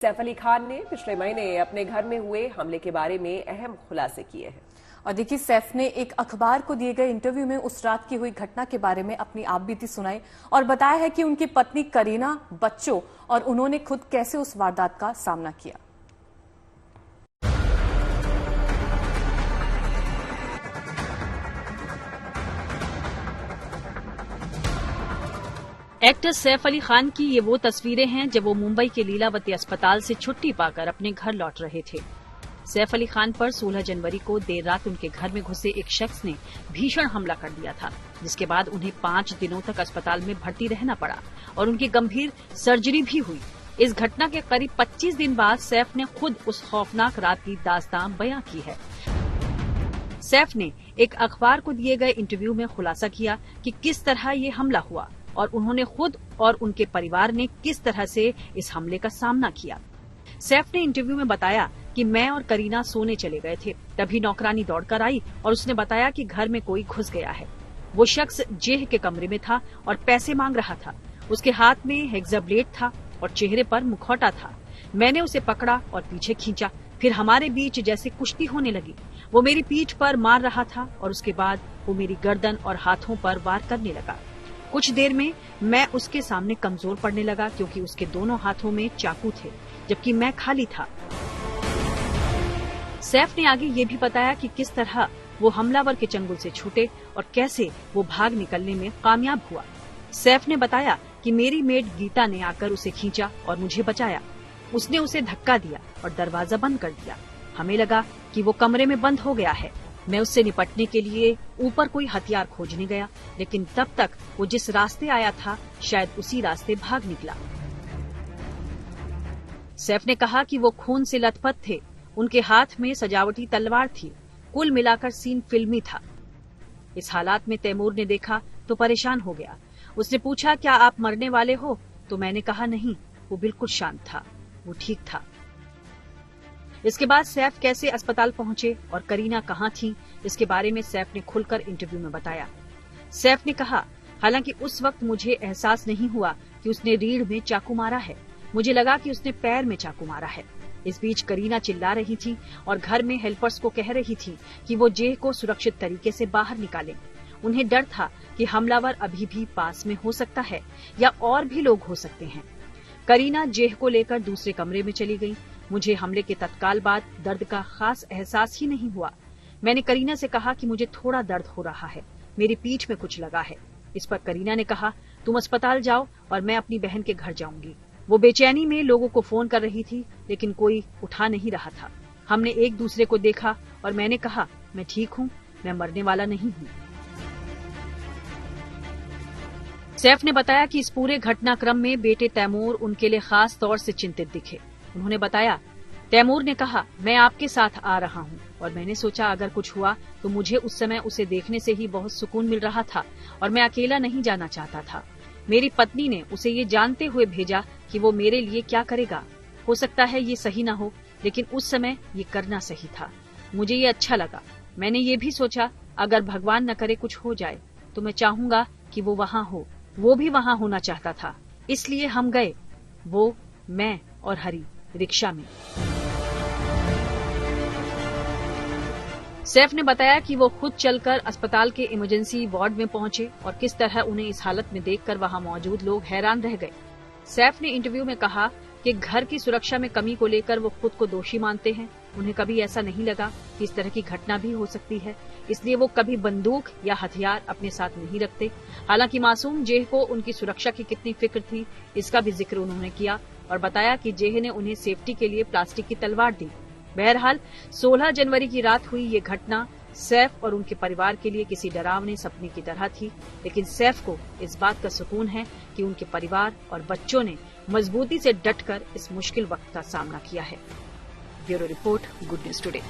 सैफ अली खान ने पिछले महीने अपने घर में हुए हमले के बारे में अहम खुलासे किए हैं। और देखिए, सैफ ने एक अखबार को दिए गए इंटरव्यू में उस रात की हुई घटना के बारे में अपनी आपबीती सुनाई और बताया है कि उनकी पत्नी करीना, बच्चों और उन्होंने खुद कैसे उस वारदात का सामना किया। एक्टर सैफ अली खान की ये वो तस्वीरें हैं जब वो मुंबई के लीलावती अस्पताल से छुट्टी पाकर अपने घर लौट रहे थे। सैफ अली खान पर 16 जनवरी को देर रात उनके घर में घुसे एक शख्स ने भीषण हमला कर दिया था, जिसके बाद उन्हें 5 दिनों तक अस्पताल में भर्ती रहना पड़ा और उनकी गंभीर सर्जरी भी हुई। इस घटना के करीब 25 दिन बाद सैफ ने खुद उस खौफनाक रात की दास्तान बयां की है। सैफ ने एक अखबार को दिए गए इंटरव्यू में खुलासा किया कि किस तरह ये हमला हुआ और उन्होंने खुद और उनके परिवार ने किस तरह से इस हमले का सामना किया। सैफ ने इंटरव्यू में बताया कि मैं और करीना सोने चले गए थे, तभी नौकरानी दौड़कर आई और उसने बताया कि घर में कोई घुस गया है। वो शख्स जेह के कमरे में था और पैसे मांग रहा था। उसके हाथ में हेक्सा ब्लेड था और चेहरे पर मुखौटा था। मैंने उसे पकड़ा और पीछे खींचा, फिर हमारे बीच जैसे कुश्ती होने लगी। वो मेरी पीठ पर मार रहा था और उसके बाद वो मेरी गर्दन और हाथों पर वार करने लगा। कुछ देर में मैं उसके सामने कमजोर पड़ने लगा क्योंकि उसके दोनों हाथों में चाकू थे, जबकि मैं खाली था। सैफ ने आगे ये भी बताया कि किस तरह वो हमलावर के चंगुल से छूटे और कैसे वो भाग निकलने में कामयाब हुआ। सैफ ने बताया कि मेरी मेड गीता ने आकर उसे खींचा और मुझे बचाया। उसने उसे धक्का दिया और दरवाजा बंद कर दिया। हमें लगा कि वो कमरे में बंद हो गया है। मैं उससे निपटने के लिए ऊपर कोई हथियार खोजने गया, लेकिन तब तक वो जिस रास्ते आया था शायद उसी रास्ते भाग निकला। सैफ ने कहा कि वो खून से लथपथ थे। उनके हाथ में सजावटी तलवार थी। कुल मिलाकर सीन फिल्मी था। इस हालात में तैमूर ने देखा तो परेशान हो गया। उसने पूछा, क्या आप मरने वाले हो? तो मैंने कहा नहीं। वो बिल्कुल शांत था, वो ठीक था। इसके बाद सैफ कैसे अस्पताल पहुंचे और करीना कहां थी, इसके बारे में सैफ ने खुलकर इंटरव्यू में बताया। सैफ ने कहा, हालांकि उस वक्त मुझे एहसास नहीं हुआ कि उसने रीढ़ में चाकू मारा है। मुझे लगा कि उसने पैर में चाकू मारा है। इस बीच करीना चिल्ला रही थी और घर में हेल्पर्स को कह रही थी कि वो जेह को सुरक्षित तरीके से बाहर निकालें। उन्हें डर था कि हमलावर अभी भी पास में हो सकता है या और भी लोग हो सकते हैं। करीना जेह को लेकर दूसरे कमरे में चली गई। मुझे हमले के तत्काल बाद दर्द का खास एहसास ही नहीं हुआ। मैंने करीना से कहा कि मुझे थोड़ा दर्द हो रहा है, मेरी पीठ में कुछ लगा है। इस पर करीना ने कहा, तुम अस्पताल जाओ और मैं अपनी बहन के घर जाऊंगी। वो बेचैनी में लोगों को फोन कर रही थी, लेकिन कोई उठा नहीं रहा था। हमने एक दूसरे को देखा और मैंने कहा, मैं ठीक हूँ, मैं मरने वाला नहीं हूँ। सैफ ने बताया कि इस पूरे घटनाक्रम में बेटे तैमूर उनके लिए खास तौर से चिंतित दिखे। उन्होंने बताया, तैमूर ने कहा, मैं आपके साथ आ रहा हूँ और मैंने सोचा अगर कुछ हुआ तो मुझे उस समय उसे देखने से ही बहुत सुकून मिल रहा था और मैं अकेला नहीं जाना चाहता था। मेरी पत्नी ने उसे ये जानते हुए भेजा कि वो मेरे लिए क्या करेगा। हो सकता है ये सही ना हो, लेकिन उस समय ये करना सही था। मुझे ये अच्छा लगा। मैंने ये भी सोचा अगर भगवान न करे कुछ हो जाए तो मैं चाहूंगा कि वो वहाँ हो। वो भी वहाँ होना चाहता था, इसलिए हम गए, वो, मैं और हरी, रिक्शा में। सैफ ने बताया कि वो खुद चलकर अस्पताल के इमरजेंसी वार्ड में पहुंचे और किस तरह उन्हें इस हालत में देखकर वहां मौजूद लोग हैरान रह गए। सैफ ने इंटरव्यू में कहा कि घर की सुरक्षा में कमी को लेकर वो खुद को दोषी मानते हैं। उन्हें कभी ऐसा नहीं लगा कि इस तरह की घटना भी हो सकती है, इसलिए वो कभी बंदूक या हथियार अपने साथ नहीं रखते। हालांकि मासूम जेह को उनकी सुरक्षा की कितनी फिक्र थी, इसका भी जिक्र उन्होंने किया और बताया कि जेह ने उन्हें सेफ्टी के लिए प्लास्टिक की तलवार दी। बहरहाल 16 जनवरी की रात हुई ये घटना सैफ और उनके परिवार के लिए किसी डरावने सपने की तरह थी, लेकिन सैफ को इस बात का सुकून है कि उनके परिवार और बच्चों ने मजबूती से डटकर इस मुश्किल वक्त का सामना किया है। Bureau report, good news today.